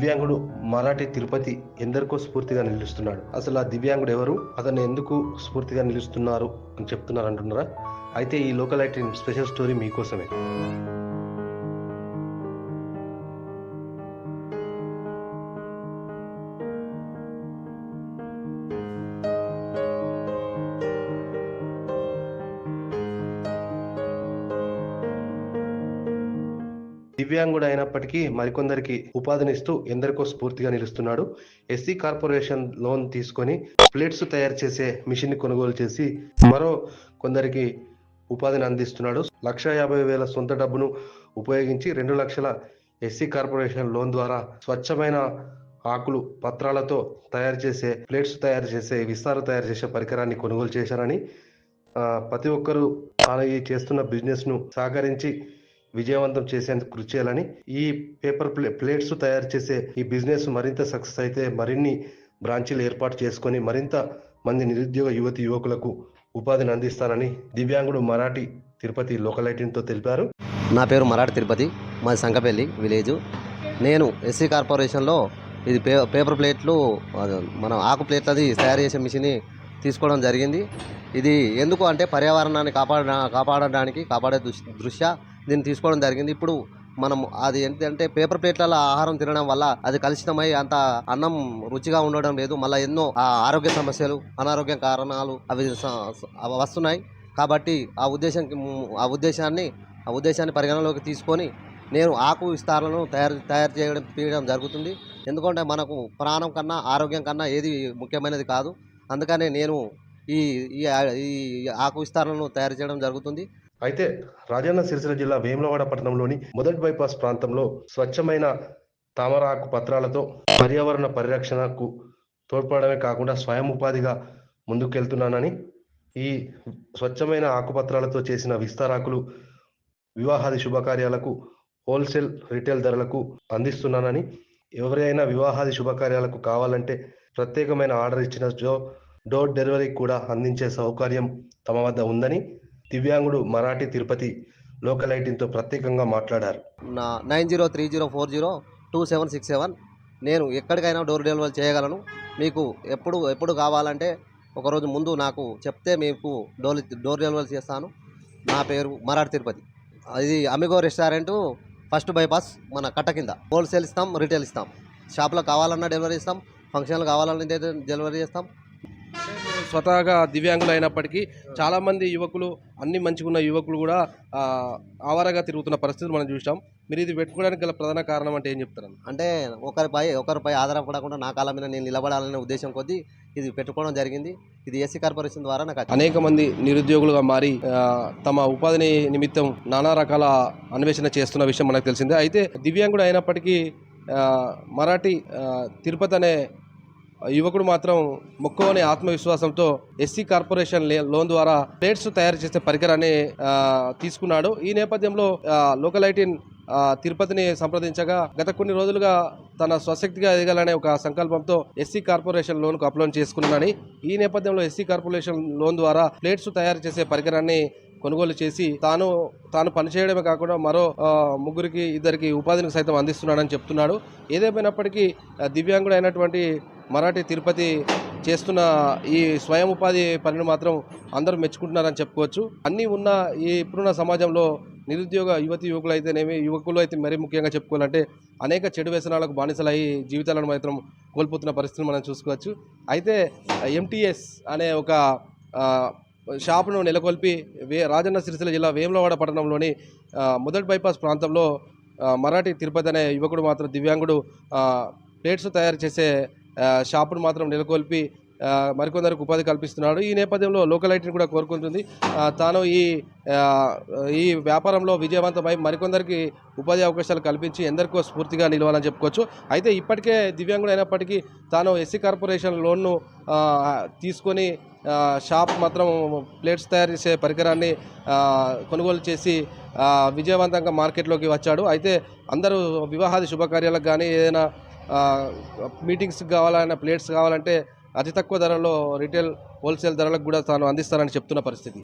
దివ్యాంగుడు మరాఠీ తిరుపతి ఎందరికో స్ఫూర్తిగా నిలుస్తున్నాడు. అసలు ఆ దివ్యాంగుడు ఎవరు, అతన్ని ఎందుకు స్ఫూర్తిగా నిలుస్తున్నారు అని చెప్తున్నారు అంటున్నారా? అయితే ఈ లోకల్ ఐటీ స్పెషల్ స్టోరీ మీకోసమే. దివ్యాంగుడు అయినప్పటికీ మరికొందరికి ఉపాధినిస్తూ ఎందరికో స్ఫూర్తిగా నిలుస్తున్నాడు. ఎస్సీ కార్పొరేషన్ లోన్ తీసుకొని ప్లేట్స్ తయారు చేసే మిషన్ ని కొనుగోలు చేసి మరో కొందరికి ఉపాధిని అందిస్తున్నాడు. 1,50,000 సొంత డబ్బును ఉపయోగించి 2 లక్షల ఎస్సీ కార్పొరేషన్ లోన్ ద్వారా స్వచ్ఛమైన ఆకులు పత్రాలతో తయారు చేసే ప్లేట్స్ తయారు చేసే విస్తార తయారు చేసే పరికరాన్ని కొనుగోలు చేశారని, ప్రతి ఒక్కరూ తాను ఈ చేస్తున్న బిజినెస్ ను సహకరించి విజయవంతం చేసేందుకు కృషి చేయాలని, ఈ పేపర్ ప్లేట్స్ తయారు చేసే ఈ బిజినెస్ మరింత సక్సెస్ అయితే మరిన్ని బ్రాంచీలు ఏర్పాటు చేసుకొని మరింత మంది నిరుద్యోగ యువకులకు ఉపాధిని అందిస్తానని దివ్యాంగుడు మరాఠీ తిరుపతి లోకల్ ఐటీతో తెలిపారు. నా పేరు మరాఠీ తిరుపతి, మాది సంకపల్లి విలేజ్. నేను ఎస్సీ కార్పొరేషన్లో ఇది పేపర్ ప్లేట్లు, మనం ఆకు ప్లేట్లది తయారు చేసే మిషన్ తీసుకోవడం జరిగింది. ఇది ఎందుకు అంటే పర్యావరణాన్ని కాపాడే దృష్ట్యా దీన్ని తీసుకోవడం జరిగింది. ఇప్పుడు మనం అది ఏంటంటే పేపర్ ప్లేట్లలో ఆహారం తినడం వల్ల అది కలుషితమై అంత అన్నం రుచిగా ఉండడం లేదు. మళ్ళీ ఎన్నో ఆరోగ్య సమస్యలు, అనారోగ్య కారణాలు అవి వస్తున్నాయి. కాబట్టి ఆ ఉద్దేశాన్ని పరిగణలోకి తీసుకొని నేను ఆకు విస్తారాలను తయారు చేయడం జరుగుతుంది. ఎందుకంటే మనకు ప్రాణం కన్నా ఆరోగ్యం కన్నా ఏది ముఖ్యమైనది కాదు. అందుకనే నేను ఈ ఆకు విస్తారాలను తయారు చేయడం జరుగుతుంది. అయితే రాజన్న సిరిసిల్ల జిల్లా వేములవాడ పట్టణంలోని మొదటి బైపాస్ ప్రాంతంలో స్వచ్ఛమైన తామరాకు పత్రాలతో పర్యావరణ పరిరక్షణకు తోడ్పడమే కాకుండా స్వయం ఉపాధిగా ముందుకెళ్తున్నానని, ఈ స్వచ్ఛమైన ఆకుపత్రాలతో చేసిన విస్తారాకులు వివాహాది శుభకార్యాలకు హోల్సేల్ రిటైల్ ధరలకు అందిస్తున్నానని, ఎవరైనా వివాహాది శుభకార్యాలకు కావాలంటే ప్రత్యేకమైన ఆర్డర్ ఇచ్చిన డోర్ డెలివరీ కూడా అందించే సౌకర్యం తమ వద్ద ఉందని దివ్యాంగుడు మరాఠీ తిరుపతి లోకల్ ఐటీతో ప్రత్యేకంగా మాట్లాడారు. 9030402767 నేను ఎక్కడికైనా డోర్ డెలివరీ చేయగలను. మీకు ఎప్పుడు కావాలంటే ఒకరోజు ముందు నాకు చెప్తే మీకు డోర్ డెలివరీ చేస్తాను. నా పేరు మరాఠీ తిరుపతి. ఇది అమిగో రెస్టారెంటు ఫస్ట్ బైపాస్, మన కట్ట కింద. హోల్సేల్ ఇస్తాం, రిటైల్ ఇస్తాం. షాప్లో కావాలన్నా డెలివరీ ఇస్తాం, ఫంక్షన్లు కావాలన్నా డెలివరీ చేస్తాం. స్వతహాగా దివ్యాంగులు అయినప్పటికీ చాలామంది యువకులు, అన్ని మంచిగా యువకులు కూడా ఆవారగా తిరుగుతున్న పరిస్థితులు మనం చూసాం. మీరు ఇది పెట్టుకోవడానికి గల ప్రధాన కారణం అంటే ఏం చెప్తారు? అంటే ఒకరిపై ఆధారపడకుండా నా కాలం మీద నేను నిలబడాలనే ఉద్దేశం కొద్దీ ఇది పెట్టుకోవడం జరిగింది. ఇది ఎస్సీ కార్పొరేషన్ ద్వారా నాకు అనేక మంది నిరుద్యోగులుగా మారి తమ ఉపాధిని నిమిత్తం నానా రకాల అన్వేషణ చేస్తున్న విషయం మనకు తెలిసిందే. అయితే దివ్యాంగుడు అయినప్పటికీ మరాఠీ తిరుపతి అనే యువకుడు మాత్రం మొక్కవని ఆత్మవిశ్వాసంతో ఎస్సీ కార్పొరేషన్ లోన్ ద్వారా ప్లేట్స్ తయారు చేసే పరికరాన్ని తీసుకున్నాడు. ఈ నేపథ్యంలో లోకల్ ఐటీ తిరుపతిని సంప్రదించగా గత కొన్ని రోజులుగా తన స్వశక్తిగా ఎదగాలనే ఒక సంకల్పంతో ఎస్సీ కార్పొరేషన్ లోన్కు అప్లై చేసుకున్నాడని, ఈ నేపథ్యంలో ఎస్సీ కార్పొరేషన్ లోన్ ద్వారా ప్లేట్స్ తయారు చేసే పరికరాన్ని కొనుగోలు చేసి తాను పనిచేయడమే కాకుండా మరో ఇద్దరికి ఉపాధిని సైతం అందిస్తున్నాడని చెప్తున్నాడు. ఏదేమైనప్పటికీ దివ్యాంగుడు అయినటువంటి మరాఠీ తిరుపతి చేస్తున్న ఈ స్వయం ఉపాధి పనిని మాత్రం అందరూ మెచ్చుకుంటున్నారని చెప్పుకోవచ్చు. అన్నీ ఉన్న ఇప్పుడున్న సమాజంలో నిరుద్యోగ యువకులు అయితే మరీ ముఖ్యంగా చెప్పుకోవాలంటే అనేక చెడు వ్యసనాలకు బానిసలయ్యి జీవితాలను మాత్రం కోల్పోతున్న పరిస్థితిని మనం చూసుకోవచ్చు. అయితే MTS అనే ఒక షాపును నెలకొల్పి రాజన్న సిరిసిల్ల జిల్లా వేములవాడ పట్టణంలోని మొదటి బైపాస్ ప్రాంతంలో మరాఠీ తిరుపతి అనే యువకుడు మాత్రం దివ్యాంగుడు ప్లేట్స్ తయారు చేసే షాపును మాత్రం నెలకొల్పి మరికొందరికి ఉపాధి కల్పిస్తున్నాడు. ఈ నేపథ్యంలో లోకల్ ఐటీని కూడా కోరుకుంటుంది తాను ఈ వ్యాపారంలో విజయవంతమై మరికొందరికి ఉపాధి అవకాశాలు కల్పించి ఎందరికో స్ఫూర్తిగా నిలవాలని చెప్పుకోవచ్చు. అయితే ఇప్పటికే దివ్యాంగుడు అయినప్పటికీ తాను ఎస్సీ కార్పొరేషన్ లోన్ను తీసుకొని షాప్ మాత్రం ప్లేట్స్ తయారు చేసే పరికరాన్ని కొనుగోలు చేసి విజయవంతంగా మార్కెట్లోకి వచ్చాడు. అయితే అందరూ వివాహాది శుభకార్యాలకు కానీ ఏదైనా మీటింగ్స్ కావాలన్నా ప్లేట్స్ కావాలంటే అతి తక్కువ ధరలో రిటైల్ హోల్సేల్ ధరలకు కూడా తాను అందిస్తానని చెప్తున్న పరిస్థితి.